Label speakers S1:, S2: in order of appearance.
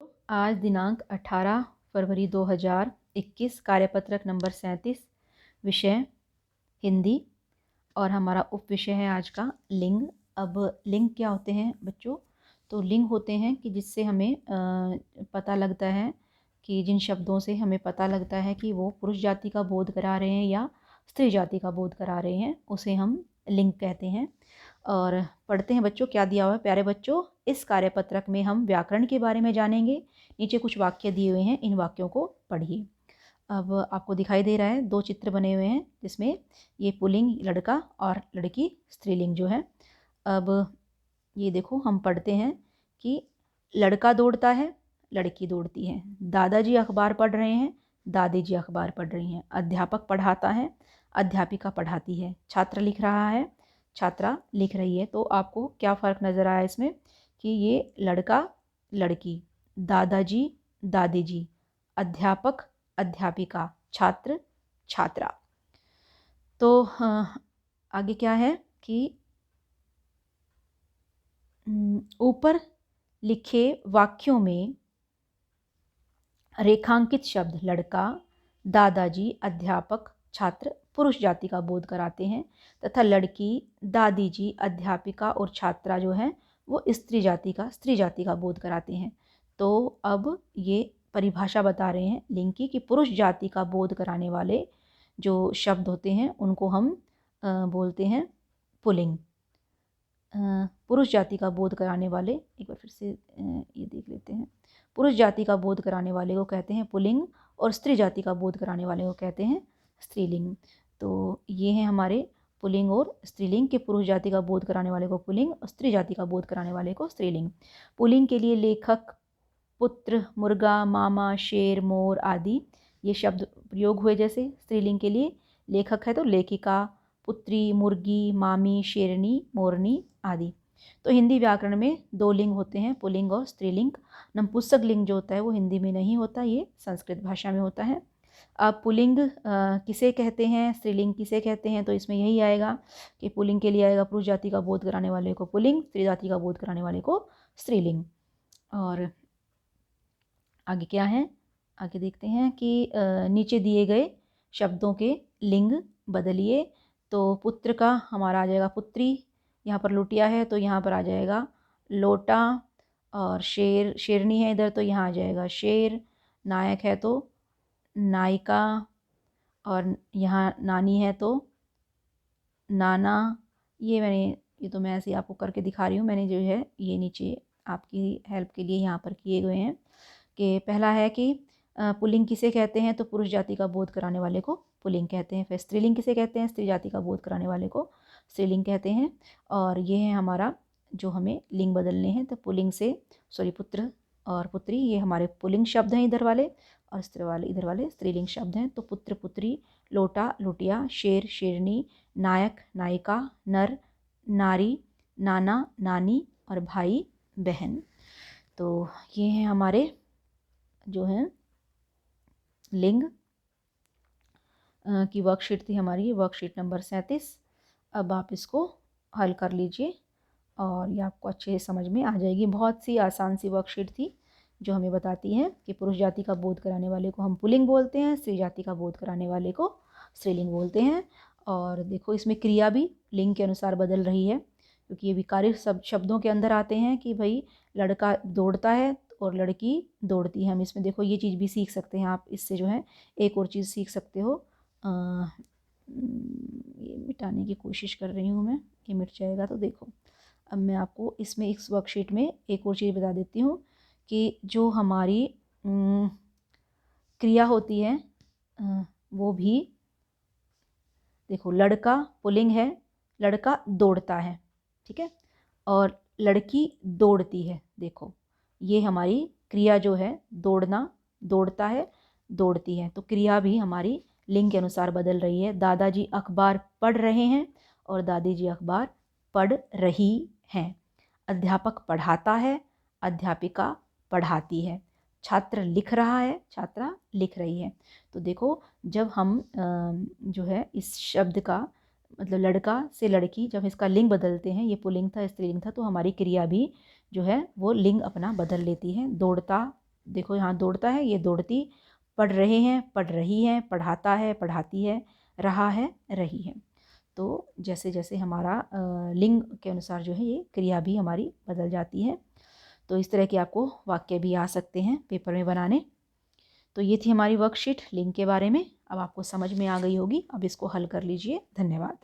S1: आज दिनांक 18 फरवरी 2021, कार्यपत्रक नंबर 37, विषय हिंदी और हमारा उप विषय है आज का लिंग। अब लिंग क्या होते हैं बच्चों? तो लिंग होते हैं कि जिससे हमें पता लगता है कि जिन शब्दों से हमें पता लगता है कि वो पुरुष जाति का बोध करा रहे हैं या स्त्री जाति का बोध करा रहे हैं, उसे हम लिंग कहते हैं। और पढ़ते हैं बच्चों क्या दिया हुआ है। प्यारे बच्चों, इस कार्यपत्रक में हम व्याकरण के बारे में जानेंगे। नीचे कुछ वाक्य दिए हुए हैं, इन वाक्यों को पढ़िए। अब आपको दिखाई दे रहा है 2 चित्र बने हुए हैं जिसमें ये पुल्लिंग लड़का और लड़की स्त्रीलिंग जो है। अब ये देखो, हम पढ़ते हैं कि लड़का दौड़ता है, लड़की दौड़ती है। दादाजी अखबार पढ़ रहे हैं, दादी जी अखबार पढ़ रही हैं। अध्यापक पढ़ाता है, अध्यापिका पढ़ाती है। छात्र लिख रहा है, छात्रा लिख रही है। तो आपको क्या फ़र्क नज़र आया इसमें कि ये लड़का लड़की, दादाजी दादी जी, अध्यापक अध्यापिका, छात्र छात्रा। तो आगे क्या है कि ऊपर लिखे वाक्यों में रेखांकित शब्द लड़का, दादाजी, अध्यापक, छात्र पुरुष जाति का बोध कराते हैं तथा लड़की, दादी जी, अध्यापिका और छात्रा जो है वो स्त्री जाति का बोध कराते हैं। तो अब ये परिभाषा बता रहे हैं लिंग की कि पुरुष जाति का बोध कराने वाले जो शब्द होते हैं उनको हम बोलते हैं पुल्लिंग। पुरुष जाति का बोध कराने वाले, एक बार फिर से ये देख लेते हैं। पुरुष जाति का बोध कराने वाले को कहते हैं पुल्लिंग और स्त्री जाति का बोध कराने वाले को कहते हैं स्त्रीलिंग। तो ये हैं हमारे पुल्लिंग और स्त्रीलिंग के पुरुष जाति का बोध कराने वाले को पुल्लिंग और स्त्री जाति का बोध कराने वाले को स्त्रीलिंग। पुल्लिंग के लिए लेखक, पुत्र, मुर्गा, मामा, शेर, मोर आदि ये शब्द प्रयोग हुए। जैसे स्त्रीलिंग के लिए लेखक है तो लेखिका, पुत्री, मुर्गी, मामी, शेरनी, मोरनी आदि। तो हिंदी व्याकरण में 2 लिंग होते हैं, पुल्लिंग और स्त्रीलिंग। नपुंसक लिंग जो होता है वो हिंदी में नहीं होता, ये संस्कृत भाषा में होता है। अब पुल्लिंग किसे कहते हैं, स्त्रीलिंग किसे कहते हैं, तो इसमें यही आएगा कि पुल्लिंग के लिए आएगा पुरुष जाति का बोध कराने वाले को पुल्लिंग, स्त्री जाति का बोध कराने वाले को स्त्रीलिंग। और आगे क्या है, आगे देखते हैं कि नीचे दिए गए शब्दों के लिंग बदलिए। तो पुत्र का हमारा आ जाएगा पुत्री, यहाँ पर लोटिया है तो यहाँ पर आ जाएगा लोटा, और शेरनी है इधर तो यहाँ आ जाएगा शेर, नायक है तो नायिका, और यहाँ नानी है तो नाना। ये तो मैं ऐसे आपको करके दिखा रही हूँ, मैंने जो है ये नीचे आपकी हेल्प के लिए यहाँ पर किए गए हैं। कि पहला है कि पुल्लिंग किसे कहते हैं, तो पुरुष जाति का बोध कराने वाले को पुल्लिंग कहते हैं। फिर स्त्रीलिंग किसे कहते हैं, स्त्री जाति का बोध कराने वाले को स्त्रीलिंग कहते हैं। और ये है हमारा जो हमें लिंग बदलने हैं, तो पुल्लिंग से पुत्र और पुत्री ये हमारे पुल्लिंग शब्द हैं इधर वाले, और स्त्री वाले इधर वाले स्त्रीलिंग शब्द हैं। तो पुत्र पुत्री, लोटा लोटिया, शेर शेरनी, नायक नायिका, नर नारी, नाना नानी और भाई बहन। तो ये हैं हमारे जो है लिंग की वर्कशीट थी हमारी, वर्कशीट नंबर 37। अब आप इसको हल कर लीजिए और ये आपको अच्छे से समझ में आ जाएगी। बहुत सी आसान सी वर्कशीट थी जो हमें बताती है कि पुरुष जाति का बोध कराने वाले को हम पुल्लिंग बोलते हैं, स्त्री जाति का बोध कराने वाले को स्त्रीलिंग बोलते हैं। और देखो इसमें क्रिया भी लिंग के अनुसार बदल रही है, क्योंकि ये विकारी सब शब्दों के अंदर आते हैं कि भाई लड़का दौड़ता है और लड़की दौड़ती है। हम इसमें देखो ये चीज़ भी सीख सकते हैं आप, इससे जो है एक और चीज़ सीख सकते हो। ये मिटाने की कोशिश कर रही हूँ मैं, ये मिट जाएगा। तो देखो अब मैं आपको इसमें इस वर्कशीट में एक और चीज़ बता देती हूँ कि जो हमारी क्रिया होती है वो भी देखो, लड़का पुल्लिंग है, लड़का दौड़ता है, ठीक है, और लड़की दौड़ती है। देखो ये हमारी क्रिया जो है दौड़ना, दौड़ता है, दौड़ती है। तो क्रिया भी हमारी लिंग के अनुसार बदल रही है। दादाजी अखबार पढ़ रहे हैं और दादी जी अखबार पढ़ रही हैं। अध्यापक पढ़ाता है, अध्यापिका पढ़ाती है। छात्र लिख रहा है, छात्रा लिख रही है। तो देखो जब हम जो है इस शब्द का मतलब लड़का से लड़की, जब इसका लिंग बदलते हैं, ये पुल्लिंग था स्त्रीलिंग था, तो हमारी क्रिया भी जो है वो लिंग अपना बदल लेती है। दौड़ता देखो यहाँ दौड़ता है, ये दौड़ती, पढ़ रहे हैं, पढ़ रही हैं, पढ़ाता है, पढ़ाती है, रहा है, रही है। तो जैसे जैसे हमारा लिंग के अनुसार जो है ये क्रिया भी हमारी बदल जाती है। तो इस तरह के आपको वाक्य भी आ सकते हैं पेपर में बनाने। तो ये थी हमारी वर्कशीट लिंग के बारे में। अब आपको समझ में आ गई होगी, अब इसको हल कर लीजिए। धन्यवाद।